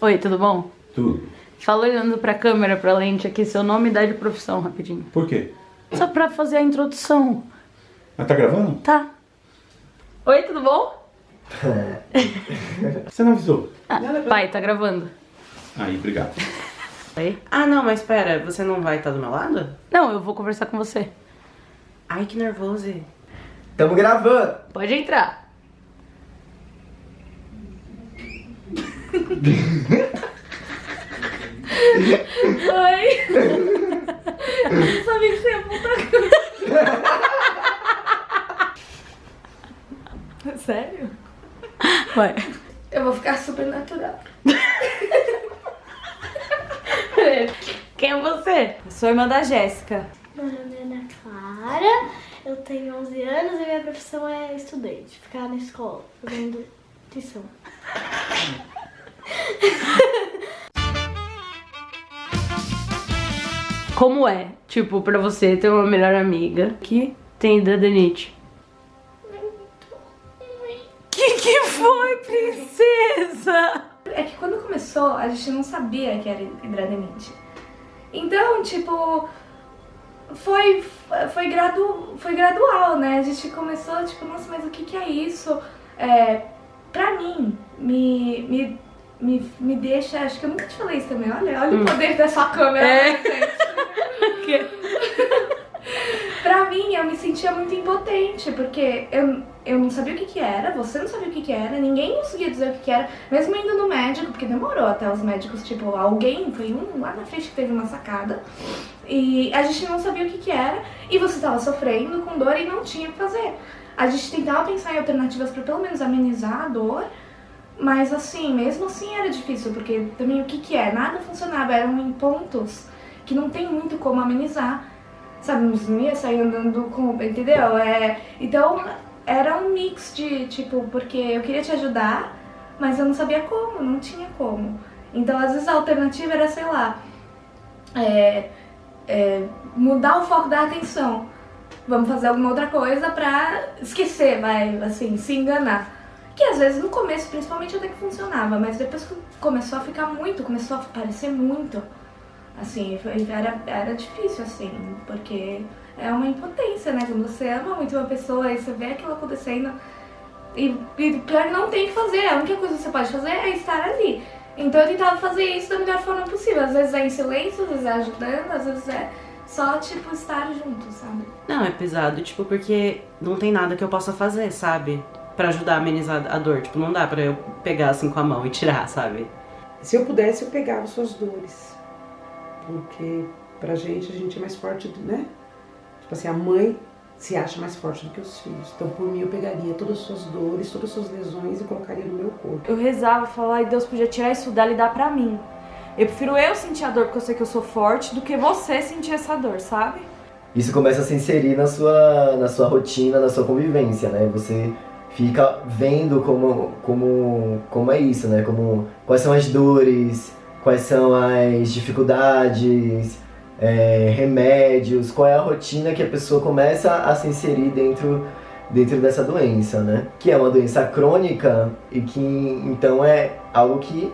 Oi, tudo bom? Tudo. Fala olhando pra câmera, pra lente aqui, seu nome e idade de profissão, rapidinho. Por quê? Só pra fazer a introdução. Mas tá gravando? Tá. Oi, tudo bom? Você não avisou? Ah, pai, tá gravando. Aí, obrigado. Oi? Ah, não, mas pera, você não vai estar do meu lado? Não, eu vou conversar com você. Ai, que nervoso. Tamo gravando! Pode entrar. Oi. Eu sabia que você ia apontar. Sério? Vai. Eu vou ficar super natural. Quem é você? Eu sou irmã da Jéssica. Meu nome é Ana Clara, eu tenho 11 anos e minha profissão é estudante. Ficar na escola, fazendo lição. Como é, tipo, pra você ter uma melhor amiga que tem Dadanite? Que foi, princesa? É que quando começou, a gente não sabia que era hidradinite. Então, tipo, foi gradual, né? A gente começou, tipo, nossa, mas o que é isso? Pra mim, me deixa... Acho que eu nunca te falei isso também. Olha o poder dessa câmera, né, gente? Pra mim, eu me sentia muito impotente, porque eu não sabia o que era, você não sabia o que era, ninguém conseguia dizer o que era, mesmo indo no médico, porque demorou até os médicos, tipo, alguém, foi um lá na frente que teve uma sacada, e a gente não sabia o que era, e você tava sofrendo com dor e não tinha o que fazer. A gente tentava pensar em alternativas pra pelo menos amenizar a dor, mas assim, mesmo assim era difícil, porque também o que é? Nada funcionava, eram em pontos que não tem muito como amenizar. Sabe, não ia sair andando com... Entendeu? Então, era um mix de, tipo, porque eu queria te ajudar, mas eu não sabia como, não tinha como. Então, às vezes, a alternativa era, sei lá, mudar o foco da atenção. Vamos fazer alguma outra coisa pra esquecer, vai, assim, se enganar. Que, às vezes, no começo, principalmente, até que funcionava, mas depois que começou a ficar muito, começou a parecer muito... Assim, era difícil, assim, porque é uma impotência, né? Quando você ama muito uma pessoa e você vê aquilo acontecendo e pior que não tem o que fazer, a única coisa que você pode fazer é estar ali. Então eu tentava fazer isso da melhor forma possível, às vezes é em silêncio, às vezes é ajudando, às vezes é só, tipo, estar junto, sabe? Não, é pesado, tipo, porque não tem nada que eu possa fazer, sabe? Pra ajudar a amenizar a dor, tipo, não dá pra eu pegar assim com a mão e tirar, sabe? Se eu pudesse, eu pegava suas dores. Porque pra gente, a gente é mais forte, né? Tipo assim, a mãe se acha mais forte do que os filhos. Então, por mim, eu pegaria todas as suas dores, todas as suas lesões e colocaria no meu corpo. Eu rezava, falava, Deus podia tirar isso dela e dar pra mim. Eu prefiro eu sentir a dor porque eu sei que eu sou forte do que você sentir essa dor, sabe? Isso começa a se inserir na sua rotina, na sua convivência, né? Você fica vendo como é isso, né? Quais são as dores, quais são as dificuldades, remédios, qual é a rotina que a pessoa começa a se inserir dentro dessa doença, né? Que é uma doença crônica e que então é algo que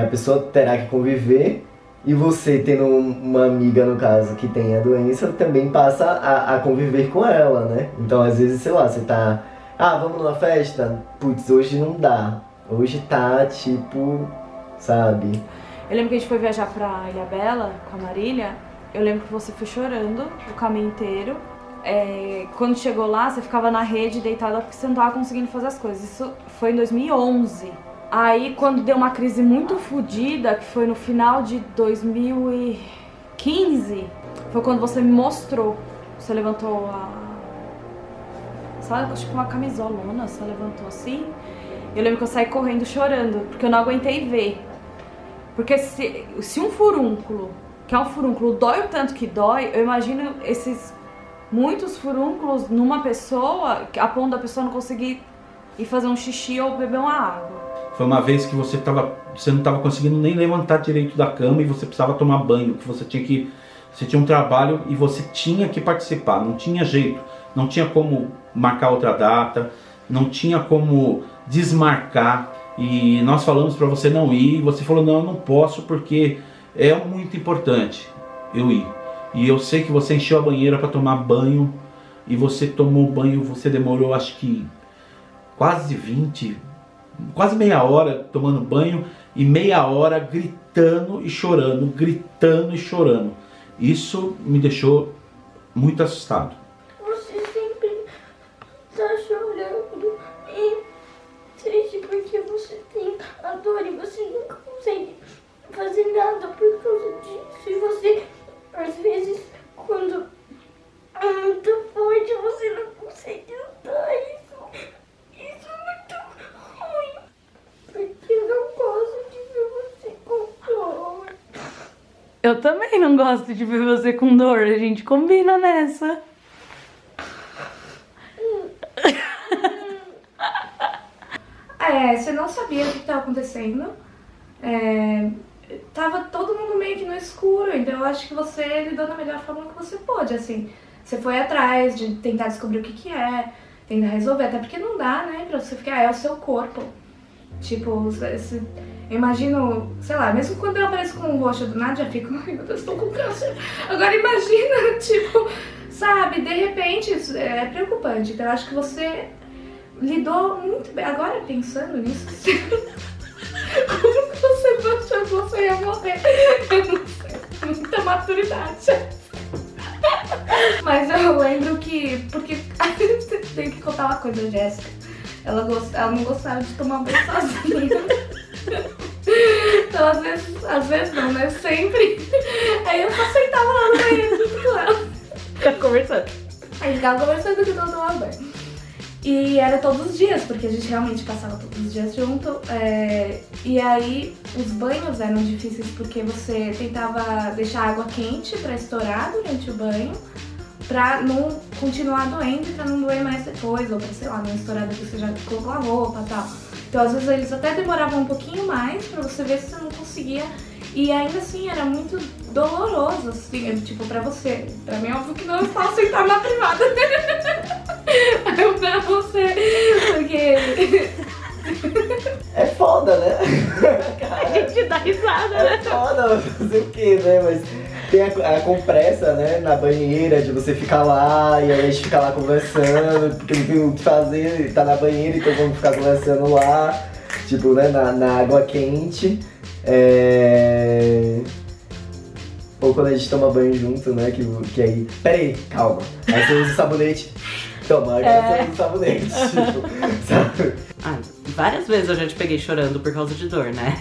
a pessoa terá que conviver, e você tendo uma amiga, no caso, que tem a doença, também passa a conviver com ela, né? Então às vezes, sei lá, você tá... Ah, vamos numa festa? Putz, hoje não dá. Hoje tá tipo... Sabe? Eu lembro que a gente foi viajar pra Ilhabela com a Marília. Eu lembro que você foi chorando o caminho inteiro. Quando chegou lá, você ficava na rede deitada porque você não tava conseguindo fazer as coisas. Isso foi em 2011. Aí, quando deu uma crise muito fodida, que foi no final de 2015, foi quando você me mostrou. Você levantou sabe, acho que uma camisolona, você levantou assim. Eu lembro que eu saí correndo chorando, porque eu não aguentei ver. Porque se um furúnculo, que é um furúnculo, dói o tanto que dói, eu imagino muitos furúnculos numa pessoa, a ponto da pessoa não conseguir ir fazer um xixi ou beber uma água. Foi uma vez que você não estava conseguindo nem levantar direito da cama e você precisava tomar banho, que você tinha um trabalho e você tinha que participar, não tinha jeito, não tinha como marcar outra data, não tinha como desmarcar. E nós falamos pra você não ir, e você falou, não, eu não posso porque é muito importante eu ir. E eu sei que você encheu a banheira pra tomar banho, e você tomou banho, você demorou acho que quase meia hora tomando banho, e meia hora gritando e chorando, gritando e chorando. Isso me deixou muito assustado. Você sempre tá chorando e triste porque você tem a dor e você nunca consegue fazer nada por causa disso. E você, às vezes, quando é muito forte, você não consegue andar. Isso é muito ruim. Porque eu não gosto de ver você com dor. Eu também não gosto de ver você com dor, a gente combina nessa. Você não sabia o que estava acontecendo. Tava todo mundo meio que no escuro, então eu acho que você lidou da melhor forma que você pôde, assim. Você foi atrás de tentar descobrir o que é, tentar resolver, até porque não dá, né, pra você ficar, é o seu corpo. Tipo, eu imagino, sei lá, mesmo quando eu apareço com um roxo do nada, já fico, ai meu Deus, tô com câncer. Agora imagina, tipo, sabe, de repente, isso é preocupante. Então eu acho que você lidou muito bem. Agora, pensando nisso, como que você achou que você ia morrer? Eu não sei, muita maturidade. Mas eu lembro que, porque tem que contar uma coisa, Jéssica. Ela não gostava de tomar banho sozinha. Então, às vezes não, né? Sempre. Aí eu só sentava lá no banheiro junto com ela. Ficava conversando. Aí ficava conversando que eu não tomava banho. E era todos os dias, porque a gente realmente passava todos os dias junto. E aí os banhos eram difíceis porque você tentava deixar a água quente pra estourar durante o banho, pra não continuar doendo e pra não doer mais depois, ou pra, sei lá, não estourar depois que você já colocou a roupa e tal. Então às vezes eles até demoravam um pouquinho mais pra você ver se você não conseguia. E ainda assim era muito doloroso, assim, tipo, pra você. Pra mim, óbvio que não, eu estava sentada na privada. Pra você, porque... É foda, né? A gente dá risada, né? É foda fazer o quê, né? Mas tem a compressa, né? Na banheira, de você ficar lá e aí a gente fica lá conversando, porque não tem o que fazer, tá na banheira, então vamos ficar conversando lá, tipo, né? Na água quente. Ou quando a gente toma banho junto, né? Que aí. Pera aí, calma. Aí você usa o sabonete. Toma, agora você usa o sabonete. Tipo, sabe? Várias vezes eu já te peguei chorando por causa de dor, né?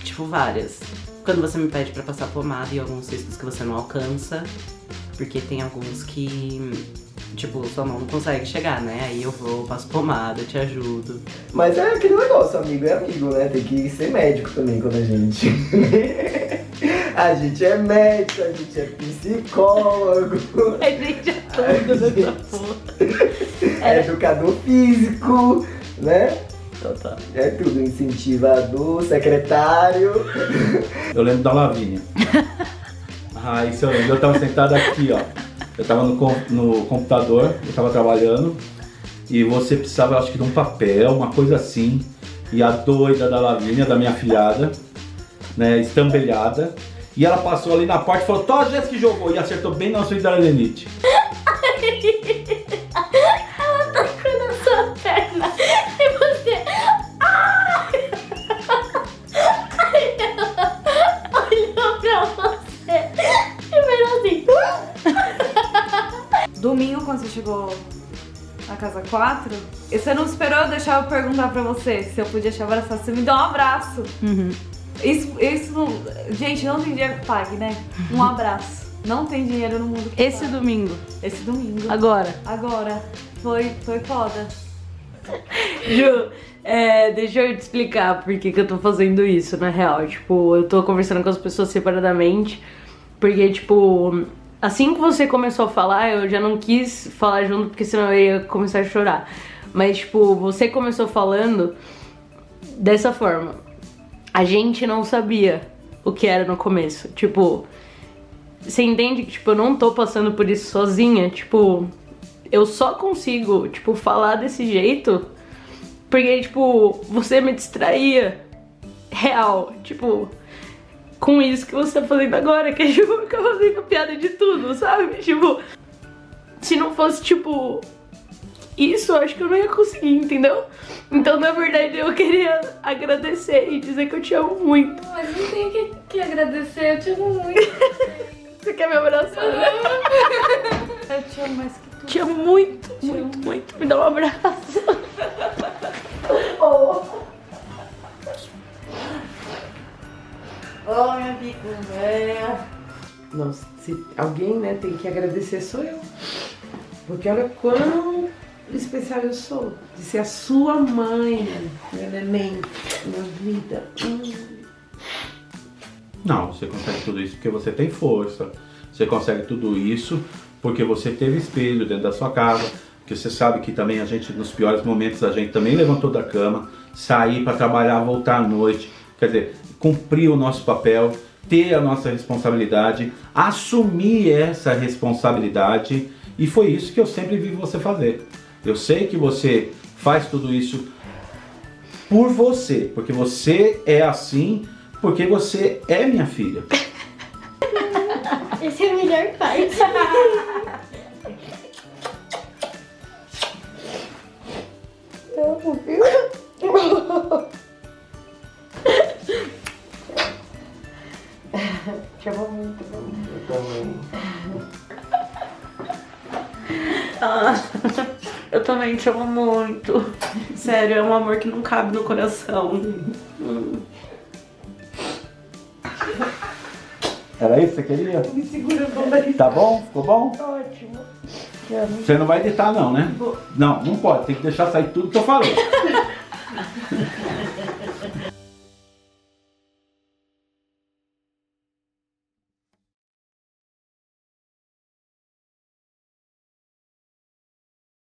Tipo, várias. Quando você me pede pra passar pomada e alguns cistos que você não alcança, porque tem alguns que, tipo, sua mão não consegue chegar, né? Aí eu vou, passo pomada, te ajudo. Mas é aquele negócio, amigo é amigo, né? Tem que ser médico também quando a gente... A gente é médico, a gente é psicólogo. A gente é tudo nessa porra. É educador físico, né? Total. É tudo, incentivador, secretário. Eu lembro da Lavínia. Isso eu lembro. Eu tava sentado aqui, ó. Eu tava no computador, eu tava trabalhando. E você precisava, acho que de um papel, uma coisa assim. E a doida da Lavínia, da minha afilhada, né, estambelhada. E ela passou ali na porta e falou, a Jéssica que jogou. E acertou bem na sua hidralenite. Ela tocou na sua perna e você... Aí ela olhou pra você e fez assim... Domingo, quando você chegou na casa 4, você não esperou eu deixar eu perguntar pra você se eu podia te abraçar. Você me deu um abraço. Isso não... Gente, não tem dinheiro que pague, né? Um abraço. Não tem dinheiro no mundo que Esse pague. domingo. Esse domingo. Agora. Foi foda. Ju, deixa eu te explicar por que eu tô fazendo isso, na real. Tipo, eu tô conversando com as pessoas separadamente, porque, tipo, assim que você começou a falar, eu já não quis falar junto, porque senão eu ia começar a chorar. Mas, tipo, você começou falando dessa forma. A gente não sabia o que era no começo. Tipo, você entende que, tipo, eu não tô passando por isso sozinha? Tipo, eu só consigo, tipo, falar desse jeito Porque, tipo, você me distraía real, tipo, com isso que você tá fazendo agora, que tipo, fica fazendo piada de tudo, sabe? Tipo, se não fosse, tipo, isso, eu acho que eu não ia conseguir, entendeu? Então, na verdade, eu queria agradecer e dizer que eu te amo muito. Mas não tem que agradecer, eu te amo muito. Você quer me abraçar? Eu te amo mais que tudo. Te amo muito, muito, muito. Me dá um abraço. Oh, minha picanha. Nossa, se alguém, né, tem que agradecer, sou eu. Porque olha quão especial eu sou. De ser a sua mãe, meu neném, minha vida. Não, você consegue tudo isso porque você tem força. Você consegue tudo isso porque você teve espelho dentro da sua casa. Porque você sabe que também a gente, nos piores momentos, a gente também levantou da cama, sair para trabalhar, voltar à noite. Quer dizer, cumprir o nosso papel, ter a nossa responsabilidade, assumir essa responsabilidade. E foi isso que eu sempre vi você fazer. Eu sei que você faz tudo isso por você, porque você é assim, porque você é minha filha. Essa é a melhor parte. Te amo muito. Eu também. Eu também te amo muito. Sério, é um amor que não cabe no coração. Era isso que você queria? Me segura bem. Tá bom? Ficou bom? Ótimo. Você não vai editar não, né? Não, não pode. Tem que deixar sair tudo que eu falei.